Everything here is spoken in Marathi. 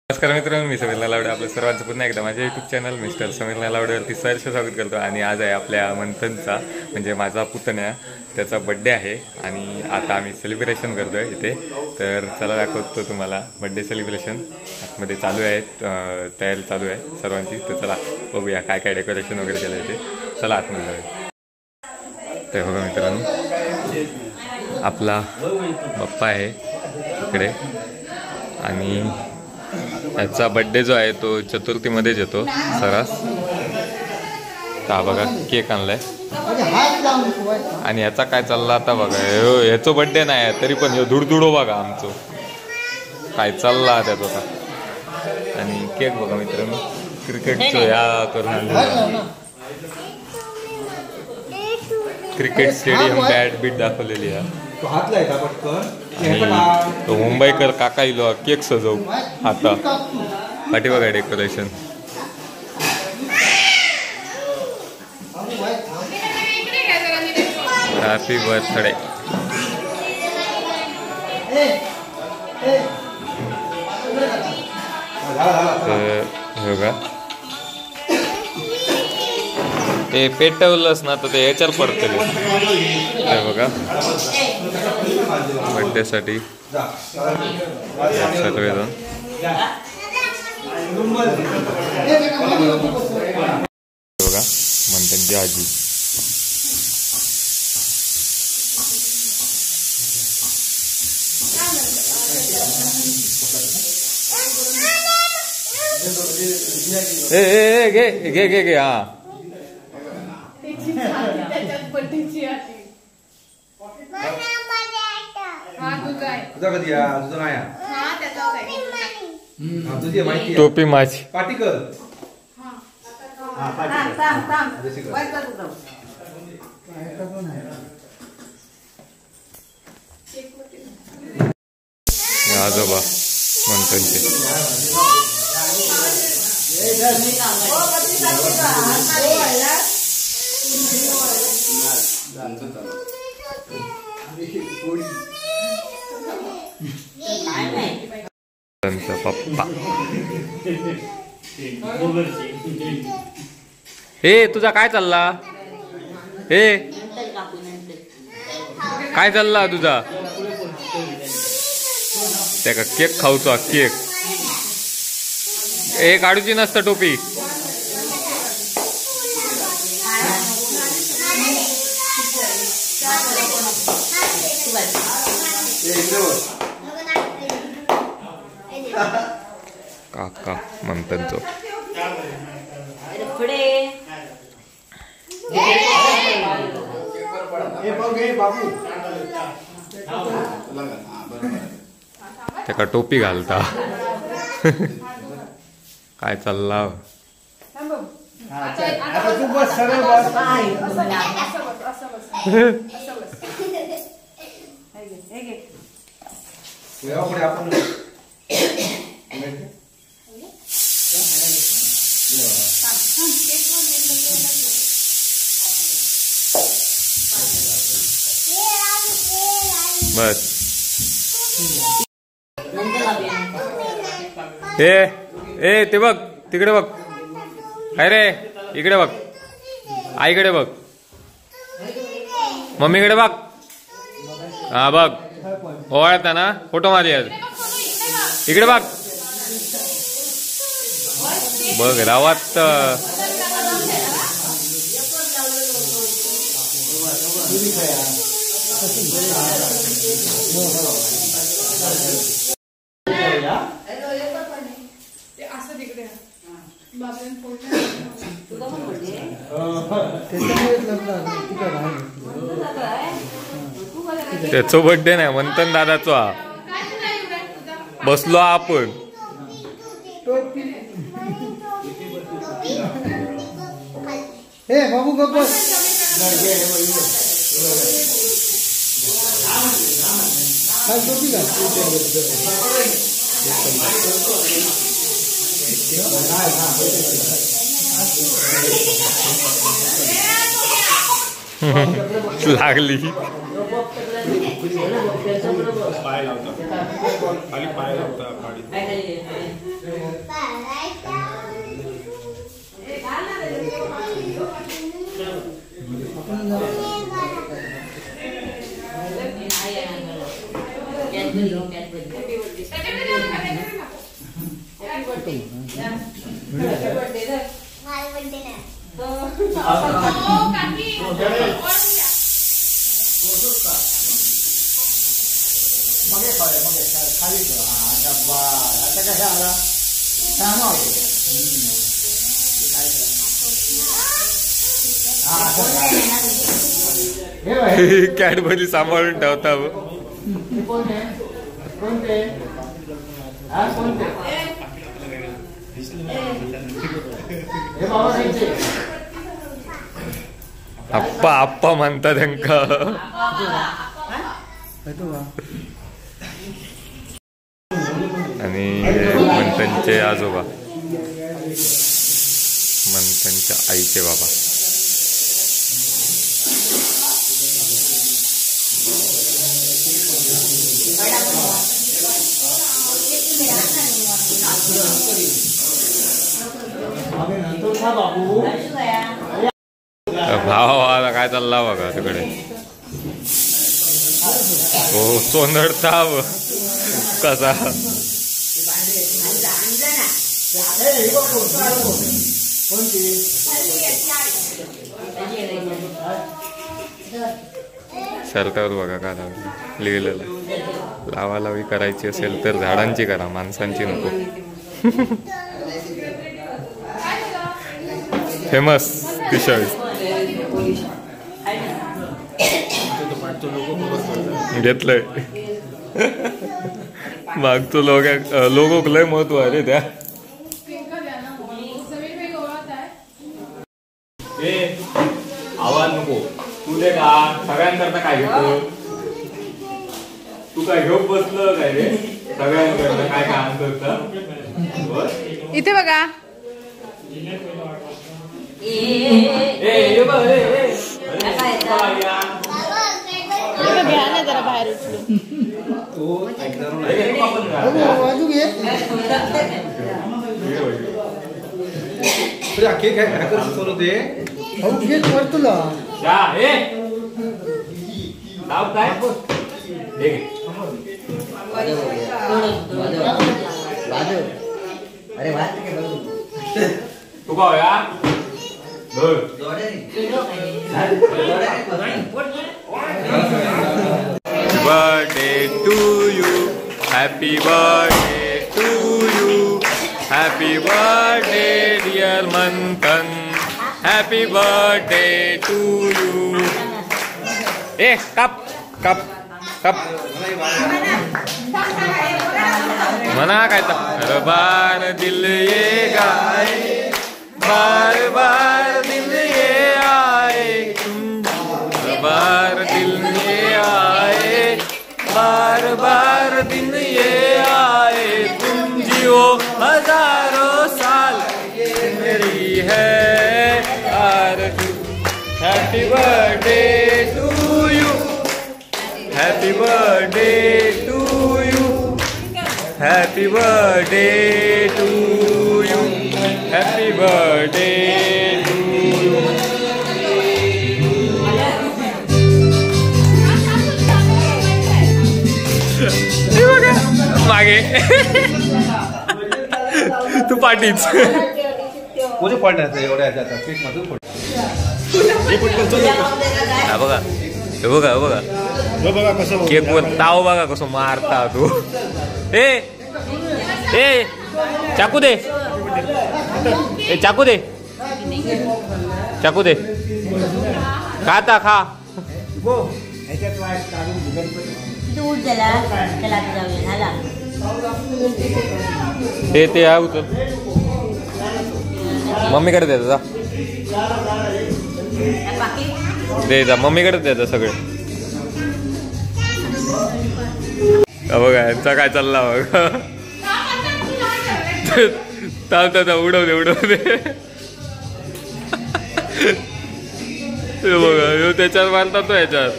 नमस्कार मित्रांनो, मी समीर नलावडे आपल्या सर्वांचं पुन्हा एकदा माझ्या यूट्यूब चॅनल मिस्टर समीर नलावडेवरती सहर्ष स्वागत करतो. आणि आज आहे आपल्या मंथनचा म्हणजे माझा पुतण्या त्याचा बड्डे आहे आणि आता आम्ही सेलिब्रेशन करतो आहे इथे. तर चला दाखवतो तुम्हाला बड्डे सेलिब्रेशन. आतमध्ये चालू आहे, तयारी चालू आहे सर्वांची. तर चला बघूया काय काय डेकोरेशन वगैरे केलं आहे ते. चला आतमध्ये जाऊया. तर बघा मित्रांनो, आपला बाप्पा आहे इकडे आणि याचा बड्डे जो आहे तो चतुर्थीमध्येच येतो सरास. हा बघा केक आणलाय आणि याचा काय चालला आता बघा. ह्याचा बड्डे नाही तरी पण ह्यो धुडधुडो बघा आमचं काय चालला त्याचा का. आणि केक बघा मित्रांनो, क्रिकेटचं या करून क्रिकेट स्टेडियम बॅट बीट दाखवलेली आहे. तो मुंबईकर काका इलो केक सजवू आता पाठी बघा डेकोरेशन. Happy birthday. बघा ते पेटवलंच ना तर ते याच्यावर पडते बघा. बर्थडे साठी सर्वजण बघा मंथनची आजी. ए घे घे घे घे. हा टोपी माझी पाटीकर. आजोबा मंथनचे. त्यांचा पप्पा. हे तुझा काय चालला? हे काय चालला तुझा? त्या केक खाऊचा केक. हे काढूची नसतं टोपी. काका मंथनचं. त्याका टोपी घालता काय चालला. बस ए ते बघ तिकडे बघ. काय रे इकडे बघ, आईकडे बघ, मम्मीकडे बघ. हा बघ ओवाळता ना फोटो मारी. इकडे बघ बघ रावात. त्याचा बर्थडे नाही मंथन दादाचा. बसलो आपण. हे बाबू गप्प. लागली पाय लावता खाली पाय लावता खाली खाली ठेव. हा डब्बा आता कशा आला छान होतो. कॅडबरी सांभाळून ठेवता. कोणते हा कोणते हे बाबा त्यांचे आप्पा आप्पा म्हणतात त्यांका. आणि मंथनचे आजोबा, मंथनच्या आईचे बाबा. भावाला काय चालला बघा तिकडे. हो सोनडता कसा. शर्टावर बघा का लिहिलेलं. लावालावी करायची असेल तर झाडांची करा, माणसांची नको. फेमस टी शर्ट घेतलंय. मागचं लोगो लय महत्व आहे रे त्या. आवाज नको तू दे का. सगळ्यांकरता काय घेतो तू. काय घेऊन बसलं काय रे. सगळ्यांकरता काय काम करता. इथे बघा. घ्या ना जरा बाहेर तुला अरे तू का birthday to you. Happy birthday to you. Happy birthday dear Manthan. Happy birthday to you. A cup cup cup म्हणा काय तर. बार दिल ये गाए, बार बार दिल ये आए, बार दिल ये आए, बार बार दिन ये आए. तुम जियो हजारों साल मेरी है आरज़ू. Happy birthday to you. Happy birthday to you. Happy birthday to you. Happy birthday to you. मागे तू पाठीच कोणी पडण्याचं एवढ्या केक मधून बघा. हे बघा बघा बघा कसं केक वर ताव बघा कसं मारता तू. ए ए चाकू दे. ए चाकू दे. चाकू दे. खाता खा. दूध दिला त्याला झाला. ते आहे उचल. मम्मीकडे द्यायचं जा. दे जा मम्मीकडे द्यायचं सगळे. बघा यांचा काय चालला बघा. चालतं उडवते उडवते. बघा ह्यो त्याच्यावर मारता तो ह्याच्यावर.